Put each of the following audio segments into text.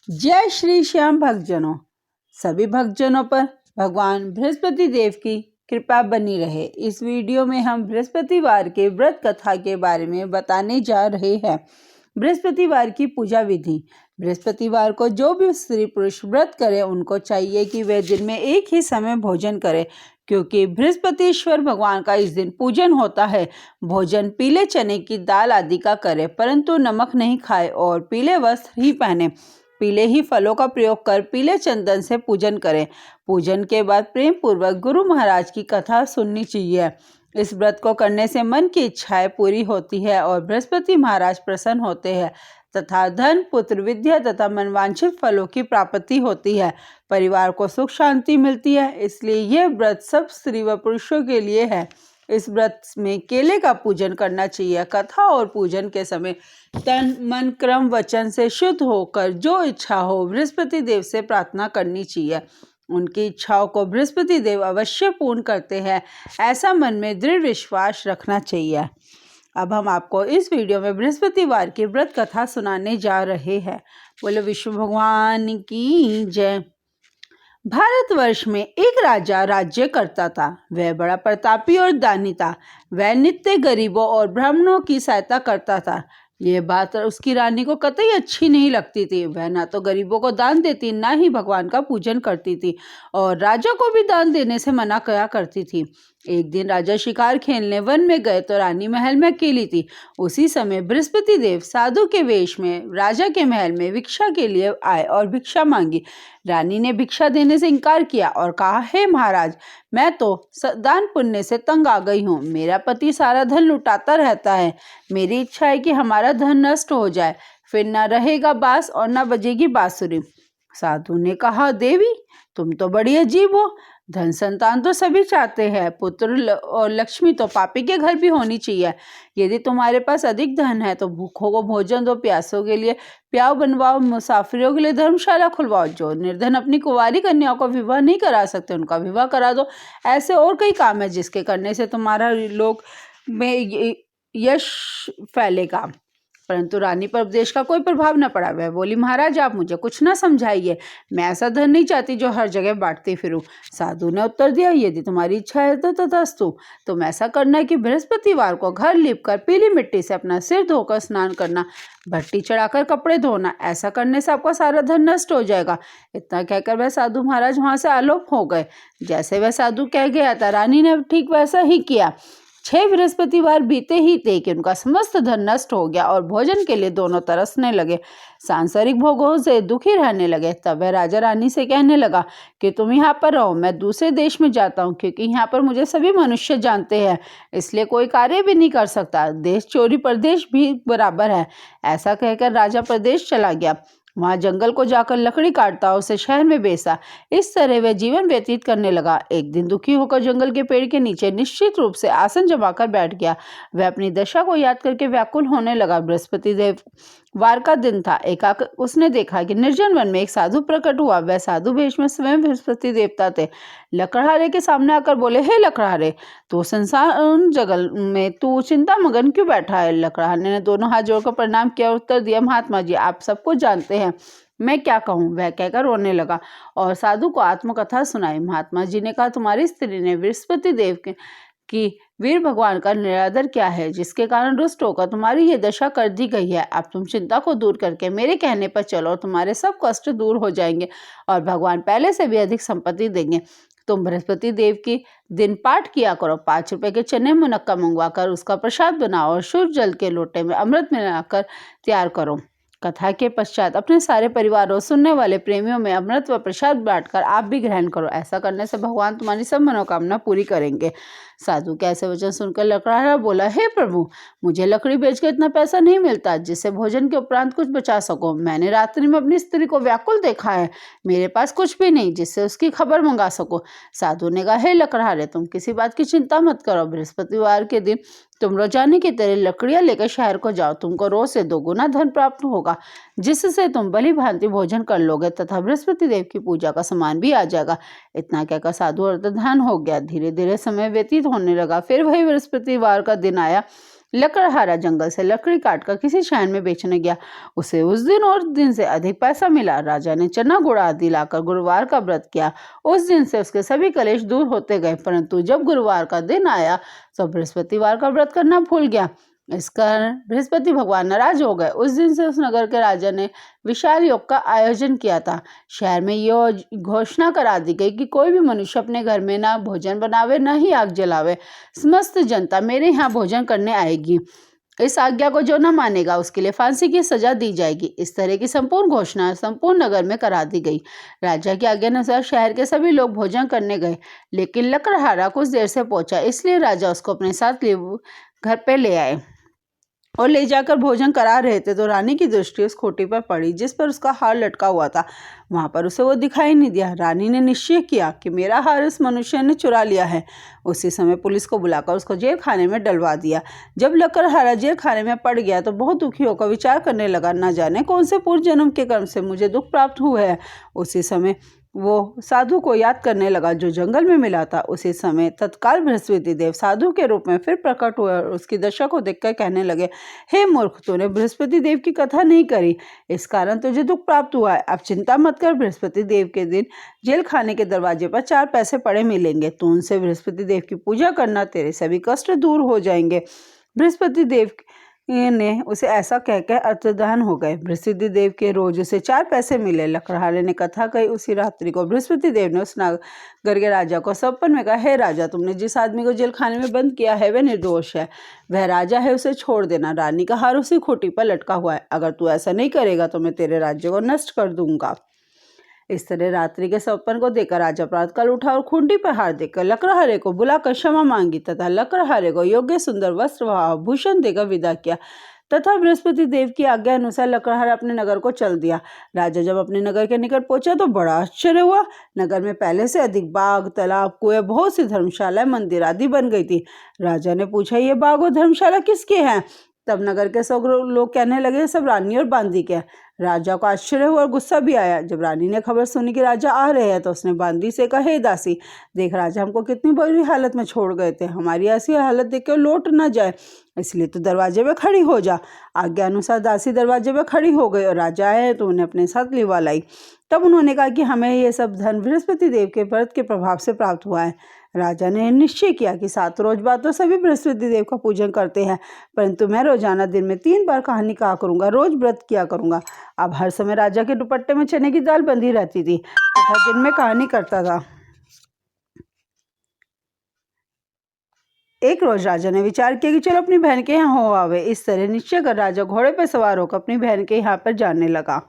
जय श्री श्याम भक्तजनों। सभी भक्तजनों पर भगवान बृहस्पति देव की कृपा बनी रहे। इस वीडियो में हम बृहस्पतिवार के व्रत कथा के बारे में बताने जा रहे हैं। बृहस्पतिवार की पूजा विधि। बृहस्पतिवार को जो भी स्त्री पुरुष व्रत करें उनको चाहिए कि वे दिन में एक ही समय भोजन करें, क्योंकि बृहस्पतिश्वर भगवान का इस दिन पूजन होता है। भोजन पीले चने की दाल आदि का करें, परंतु नमक नहीं खाए और पीले वस्त्र ही पहने। पीले ही फलों का प्रयोग कर पीले चंदन से पूजन करें। पूजन के बाद प्रेम पूर्वक गुरु महाराज की कथा सुननी चाहिए। इस व्रत को करने से मन की इच्छाएं पूरी होती है और बृहस्पति महाराज प्रसन्न होते हैं तथा धन, पुत्र, विद्या तथा मनवांछित फलों की प्राप्ति होती है। परिवार को सुख शांति मिलती है। इसलिए यह व्रत सब स्त्री व पुरुषों के लिए है। इस व्रत में केले का पूजन करना चाहिए। कथा और पूजन के समय तन, मन, क्रम, वचन से शुद्ध होकर जो इच्छा हो बृहस्पति देव से प्रार्थना करनी चाहिए। उनकी इच्छाओं को बृहस्पति देव अवश्य पूर्ण करते हैं, ऐसा मन में दृढ़ विश्वास रखना चाहिए। अब हम आपको इस वीडियो में बृहस्पतिवार की व्रत कथा सुनाने जा रहे हैं। बोलो विष्णु भगवान की जय। भारतवर्ष में एक राजा राज्य करता था। वह बड़ा प्रतापी और दानी था। वह नित्य गरीबों और ब्राह्मणों की सहायता करता था। यह बात उसकी रानी को कतई अच्छी नहीं लगती थी। वह ना तो गरीबों को दान देती, ना ही भगवान का पूजन करती थी और राजा को भी दान देने से मना किया करती थी। एक दिन राजा शिकार खेलने वन में गए तो रानी महल में अकेली थी। उसी समय बृहस्पति देव साधु के वेश में राजा के महल में भिक्षा के लिए आए और भिक्षा मांगी। रानी ने भिक्षा देने से इनकार किया और कहा, हे महाराज, मैं तो दान पुण्य से तंग आ गई हूँ। मेरा पति सारा धन लुटाता रहता है। मेरी इच्छा है कि हमारा धन नष्ट हो जाए, फिर न रहेगा बांस और न बजेगी बांसुरी। साधु ने कहा, देवी, तुम तो बड़ी अजीब हो। धन संतान तो सभी चाहते हैं, पुत्र और लक्ष्मी तो पापी के घर भी होनी चाहिए। यदि तुम्हारे पास अधिक धन है तो भूखों को भोजन दो, प्यासों के लिए प्याव बनवाओ, मुसाफिरों के लिए धर्मशाला खुलवाओ। जो निर्धन अपनी कुंवारी कन्याओं को विवाह नहीं करा सकते उनका विवाह करा दो। ऐसे और कई काम है जिसके करने से तुम्हारा लोक में यश फैलेगा। परंतु रानी पर उपदेश का कोई प्रभाव न पड़ा। वह बोली, महाराज, आप मुझे कुछ न समझाइए। मैं ऐसा धन नहीं चाहती जो हर जगह बांटती फिरूं। साधु ने उत्तर दिया, यदि तुम्हारी इच्छा है तो तथास्तु। तुम ऐसा करना कि बृहस्पतिवार को घर लीपकर पीली मिट्टी से अपना सिर धोकर स्नान करना, भट्टी चढ़ाकर कपड़े धोना। ऐसा करने से आपका सारा धन नष्ट हो जाएगा। इतना कहकर वह साधु महाराज वहां से आलोप हो गए। जैसे वह साधु कह गया था, रानी ने ठीक वैसा ही किया। 6 बृहस्पतिवार बीते ही थे कि उनका समस्त धन नष्ट हो गया और भोजन के लिए दोनों तरसने लगे, सांसारिक भोगों से दुखी रहने लगे। तब वह राजा रानी से कहने लगा कि तुम यहाँ पर रहो, मैं दूसरे देश में जाता हूँ, क्योंकि यहाँ पर मुझे सभी मनुष्य जानते हैं, इसलिए कोई कार्य भी नहीं कर सकता। देश चोरी परदेश भी बराबर है। ऐसा कहकर राजा प्रदेश चला गया। वहां जंगल को जाकर लकड़ी काटता उसे शहर में बेचा। इस तरह वह जीवन व्यतीत करने लगा। एक दिन दुखी होकर जंगल के पेड़ के नीचे निश्चित रूप से आसन जमाकर बैठ गया। वह अपनी दशा को याद करके व्याकुल होने लगा। बृहस्पति देव वार का दिन था। एकाएक उसने देखा कि निर्जन वन में एक साधु प्रकट हुआ। वह साधु वेश में स्वयं बृहस्पति देवता थे। लकड़हारे के सामने आकर बोले, हे लकड़हारे, तो संसार जगल में तू चिंता मगन क्यों बैठा है? लकड़हारे ने दोनों हाथ जोड़कर प्रणाम किया और उत्तर दिया, महात्मा जी, आप सब कुछ जानते हैं, मैं क्या कहूँ? वह कहकर रोने लगा और साधु को आत्मकथा सुनाई। महात्मा जी ने कहा, तुम्हारी स्त्री ने बृहस्पति देव की वीर भगवान का निरादर किया है, जिसके कारण रुष्ट होकर तुम्हारी ये दशा कर दी गई है। अब तुम चिंता को दूर करके मेरे कहने पर चलो, तुम्हारे सब कष्ट दूर हो जाएंगे और भगवान पहले से भी अधिक संपत्ति देंगे। तुम बृहस्पति देव की दिन पाठ किया करो। 5 रुपए के चने मुनक्का मंगवा कर उसका प्रसाद बनाओ और शुद्ध जल के लोटे में अमृत मिलाकर तैयार करो। कथा के पश्चात अपने सारे परिवार और सुनने वाले प्रेमियों में अमृत व प्रसाद बांटकर आप भी ग्रहण करो। ऐसा करने से भगवान तुम्हारी सब मनोकामना पूरी करेंगे। साधु के ऐसे वचन सुनकर लकड़हारा बोला, हे प्रभु, मुझे लकड़ी बेचकर इतना पैसा नहीं मिलता जिससे भोजन के उपरांत कुछ बचा सको। मैंने रात्रि में अपनी स्त्री को व्याकुल देखा है। मेरे पास कुछ भी नहीं जिससे उसकी खबर मंगा सको। साधु ने कहा, हे लकड़हारे, तुम किसी बात की चिंता मत करो। बृहस्पतिवार के दिन तुम रोजाने की तरह लकड़ियां लेकर शहर को जाओ। तुमको रोज से 2 गुना धन प्राप्त होगा, जिससे तुम भली भांति भोजन कर लोगे तथा बृहस्पति देव की पूजा का सामान भी आ जाएगा। इतना कहकर साधु अर्धध्यान हो गया। धीरे धीरे समय व्यतीत होने लगा। फिर वही बृहस्पतिवार का दिन आया। लकड़हारा जंगल से लकड़ी काटकर किसी शहर में बेचने गया। उसे उस दिन और दिन से अधिक पैसा मिला। राजा ने चना गुड़ आदि लाकर गुरुवार का व्रत किया। उस दिन से उसके सभी कलेश दूर होते गए, परंतु जब गुरुवार का दिन आया तो बृहस्पतिवार का व्रत करना भूल गया। इस कारण बृहस्पति भगवान नाराज हो गए। उस दिन से उस नगर के राजा ने विशाल योग का आयोजन किया था। शहर में यह घोषणा करा दी गई कि कोई भी मनुष्य अपने घर में ना भोजन बनावे न ही आग जलावे। समस्त जनता मेरे यहाँ भोजन करने आएगी। इस आज्ञा को जो न मानेगा उसके लिए फांसी की सजा दी जाएगी। इस तरह की संपूर्ण घोषणा संपूर्ण नगर में करा दी गई। राजा की आज्ञा अनुसार शहर के सभी लोग भोजन करने गए, लेकिन लकड़हारा कुछ देर से पहुंचा, इसलिए राजा उसको अपने साथ घर पे ले आए और ले जाकर भोजन करा रहे थे तो रानी की दृष्टि उस खोटी पर पड़ी जिस पर उसका हार लटका हुआ था। वहां पर उसे वो दिखाई नहीं दिया। रानी ने निश्चय किया कि मेरा हार इस मनुष्य ने चुरा लिया है। उसी समय पुलिस को बुलाकर उसको जेल खाने में डलवा दिया। जब लकड़हारा जेल खाने में पड़ गया तो बहुत दुखी होकर विचार करने लगा, न जाने कौन से पूर्व जन्म के कर्म से मुझे दुख प्राप्त हुआ है। उसी समय वो साधु को याद करने लगा जो जंगल में मिला था। उसी समय तत्काल बृहस्पति देव साधु के रूप में फिर प्रकट हुए और उसकी दशा को देखकर कहने लगे, हे मूर्ख, तूने बृहस्पति देव की कथा नहीं करी, इस कारण तुझे दुख प्राप्त हुआ है। अब चिंता मत कर, बृहस्पति देव के दिन जेल खाने के दरवाजे पर 4 पैसे पड़े मिलेंगे। तू उनसे बृहस्पति देव की पूजा करना, तेरे सभी कष्ट दूर हो जाएंगे। बृहस्पति देव ने उसे ऐसा कहकर अंतर्धान हो गए। बृहस्पति देव के रोज उसे 4 पैसे मिले। लकड़हारे ने कथा कही। उसी रात्रि को बृहस्पति देव ने उस नगर के राजा को सपन में कहा, हे राजा, तुमने जिस आदमी को जेल खाने में बंद किया है वह निर्दोष है, वह राजा है, उसे छोड़ देना। रानी का हार उसी खोटी पर लटका हुआ है। अगर तू ऐसा नहीं करेगा तो मैं तेरे राज्य को नष्ट कर दूंगा। इस तरह रात्रि के सपन को देखकर राजा प्रातःकाल उठा और खूंटी पर हार देकर लकड़हारे को बुलाकर क्षमा मांगी तथा लकड़हारे को योग्य सुंदर वस्त्र व आभूषण देकर विदा किया तथा बृहस्पति देव की आज्ञा अनुसार लकड़हारा अपने नगर को चल दिया। राजा जब अपने नगर के निकट पहुंचा तो बड़ा आश्चर्य हुआ। नगर में पहले से अधिक बाग, तालाब, कुएं, बहुत सी धर्मशाला, मंदिर आदि बन गई थी। राजा ने पूछा, ये बाग और धर्मशाला किसके हैं? तब नगर के सब लोग कहने लगे, सब रानी और बांदी के। राजा को आश्चर्य हुआ और गुस्सा भी आया। जब रानी ने खबर सुनी कि राजा आ रहे हैं तो उसने बांदी से कहा, हे दासी, देख राजा हमको कितनी बुरी हालत में छोड़ गए थे, हमारी ऐसी हालत देख के लौट न जाए, इसलिए तो दरवाजे पे खड़ी हो जा। आज्ञा अनुसार दासी दरवाजे पे खड़ी हो गई और राजा आए तो उन्हें अपने साथ लिवा लाई। तब उन्होंने कहा कि हमें ये सब धन बृहस्पति देव के व्रत के प्रभाव से प्राप्त हुआ है। राजा ने निश्चय किया कि 7 रोज बाद तो सभी बृहस्पति देव का पूजन करते हैं, परंतु मैं रोजाना दिन में 3 बार कहानी कहा करूंगा, रोज व्रत किया करूंगा। अब हर समय राजा के दुपट्टे में चने की दाल बंधी रहती थी तथा दिन में कहानी करता था। एक रोज राजा ने विचार किया कि चलो अपनी बहन के यहाँ हो आवे। इस तरह निश्चय कर राजा घोड़े पर सवार होकर अपनी बहन के यहाँ पर जाने लगा।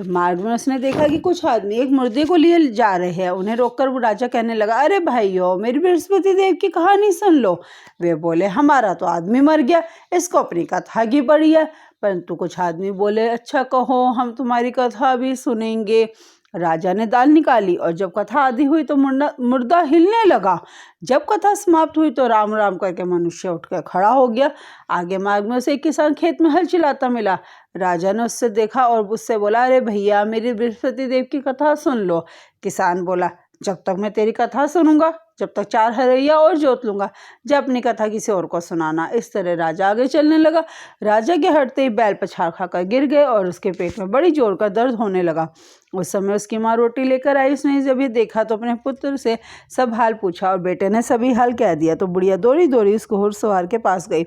मार्ग में उसने देखा कि कुछ आदमी एक मुर्दे को लिए जा रहे हैं। उन्हें रोककर वो राजा कहने लगा, अरे भाइयों, मेरी बृहस्पति देव की कहानी सुन लो। वे बोले, हमारा तो आदमी मर गया, इसको अपनी कथा की पड़ी है। परंतु कुछ आदमी बोले, अच्छा कहो, हम तुम्हारी कथा भी सुनेंगे। राजा ने दाल निकाली और जब कथा आधी हुई तो मुर्दा हिलने लगा। जब कथा समाप्त हुई तो राम राम करके मनुष्य उठकर खड़ा हो गया। आगे मार्ग में उसे एक किसान खेत में हल चलाता मिला। राजा ने उससे देखा और उससे बोला, अरे भैया, मेरी बृहस्पति देव की कथा सुन लो। किसान बोला, जब तक मैं तेरी कथा सुनूंगा, जब तक 4 हरैया और जोत लूंगा, जब अपनी कथा किसी और को सुनाना। इस तरह राजा आगे चलने लगा। राजा के हटते ही बैल पछाड़ खाकर गिर गए और उसके पेट में बड़ी जोर का दर्द होने लगा। उस समय उसकी माँ रोटी लेकर आई। उसने जब ये देखा तो अपने पुत्र से सब हाल पूछा और बेटे ने सभी हाल कह दिया। तो बुढ़िया दौड़ी दौड़ी उस घुड़सवार के पास गई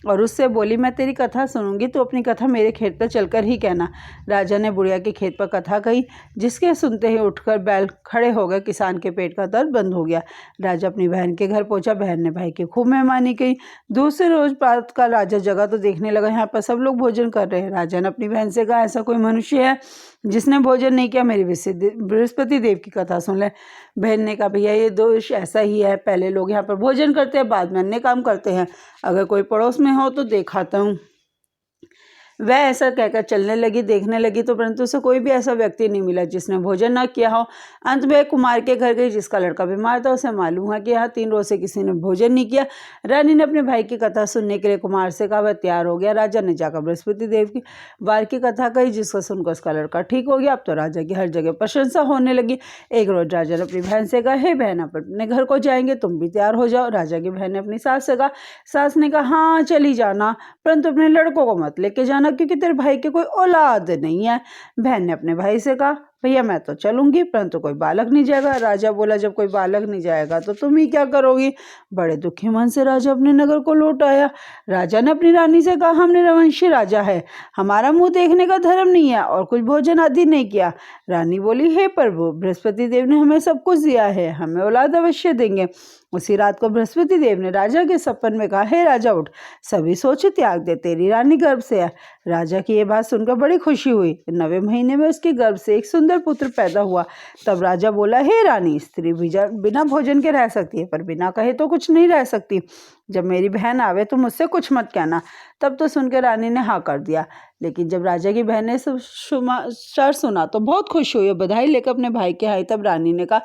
और उससे बोली, मैं तेरी कथा सुनूंगी, तो अपनी कथा मेरे खेत पर चलकर ही कहना। राजा ने बुढ़िया के खेत पर कथा कही, जिसके सुनते ही उठकर बैल खड़े हो गए। किसान के पेट का दर्द बंद हो गया। राजा अपनी बहन के घर पहुंचा। बहन ने भाई की खूब मेहमानी की। दूसरे रोज प्रातःकाल राजा जगा तो देखने लगा यहाँ पर सब लोग भोजन कर रहे हैं। राजा ने अपनी बहन से कहा, ऐसा कोई मनुष्य है जिसने भोजन नहीं किया? मेरी बृहस्पति देव की कथा सुन ले। बहन ने कहा, भैया ये दोष ऐसा ही है, पहले लोग यहाँ पर भोजन करते हैं, बाद में अन्य काम करते हैं। अगर कोई पड़ोस में हो तो दिखाता हूँ। वह ऐसा कहकर चलने लगी। देखने लगी तो परंतु उसे कोई भी ऐसा व्यक्ति नहीं मिला जिसने भोजन न किया हो। अंत में कुमार के घर गई जिसका लड़का बीमार था। उसे मालूम हुआ कि यहाँ 3 रोज से किसी ने भोजन नहीं किया। रानी ने अपने भाई की कथा सुनने के लिए कुमार से कहा। वह तैयार हो गया। राजा ने जाकर बृहस्पति देव की बार की कथा कही जिसको सुनकर उसका लड़का ठीक हो गया। अब तो राजा की हर जगह प्रशंसा होने लगी। एक रोज राजा ने अपनी बहन से कहा, हे बहन, आप अपने घर को जाएंगे, तुम भी तैयार हो जाओ। राजा की बहन ने अपनी सास से कहा। सास ने कहा, हाँ चली जाना, परंतु अपने लड़कों को मत लेके जाना क्योंकि तेरे भाई की कोई औलाद नहीं है। बहन ने अपने भाई से कहा, भैया मैं तो चलूंगी परंतु कोई बालक नहीं जाएगा। राजा बोला, जब कोई बालक नहीं जाएगा तो तुम ही क्या करोगी। बड़े दुखी मन से राजा अपने नगर को लौट आया। राजा ने अपनी रानी से कहा, हम निरवंशी राजा है, हमारा मुंह देखने का धर्म नहीं है और कुछ भोजन आदि नहीं किया। रानी बोली, हे प्रभु, बृहस्पति देव ने हमें सब कुछ दिया है, हमें औलाद अवश्य देंगे। उसी रात को बृहस्पति देव ने राजा के सपन में कहा, हे राजा उठ, सभी सोच त्याग दे, तेरी रानी गर्भ से है। राजा की ये बात सुनकर बड़ी खुशी हुई। 9वें महीने में उसके गर्भ से एक सुंदर पुत्र पैदा हुआ। तब राजा बोला, हे रानी, स्त्री बिना भोजन के रह सकती है पर बिना कहे तो कुछ नहीं रह सकती। जब मेरी बहन आवे तो मुझसे कुछ मत कहना। तब तो सुनकर रानी ने हाँ कर दिया। लेकिन जब राजा की बहन ने समाचार सुना तो बहुत खुश हुई। बधाई लेकर अपने भाई के आई। तब रानी ने कहा,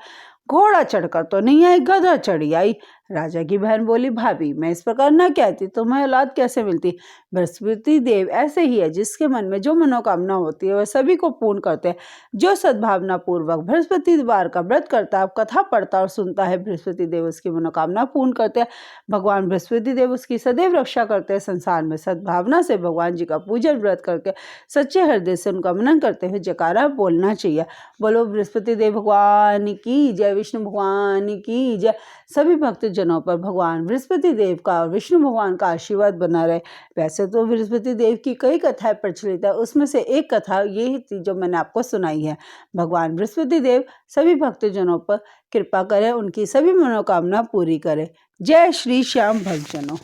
घोड़ा चढ़कर तो नहीं आई, गधा चढ़ी आई। राजा की बहन बोली, भाभी, मैं इस प्रकार न कहती, तुम्हें औलाद कैसे मिलती। बृहस्पति देव ऐसे ही है, जिसके मन में जो मनोकामना होती है वह सभी को पूर्ण करते हैं। जो सद्भावना पूर्वक बृहस्पतिवार का व्रत करता है, कथा पढ़ता और सुनता है, बृहस्पति देव उसकी मनोकामना पूर्ण करते हैं। भगवान बृहस्पति देव उसकी सदैव रक्षा करते हैं। संसार में सद्भावना से भगवान जी का पूजन व्रत करके सच्चे हृदय से उनका मनन करते हुए जयकारा बोलना चाहिए। बोलो बृहस्पति देव भगवान की जय, विष्णु भगवान की जय। सभी भक्त जनों पर भगवान बृहस्पति देव का और विष्णु भगवान का आशीर्वाद बना रहे। वैसे तो बृहस्पति देव की कई कथाएं प्रचलित है, उसमें से एक कथा ये ही थी जो मैंने आपको सुनाई है। भगवान बृहस्पति देव सभी भक्त जनों पर कृपा करें, उनकी सभी मनोकामना पूरी करें। जय श्री श्याम भक्तजनों।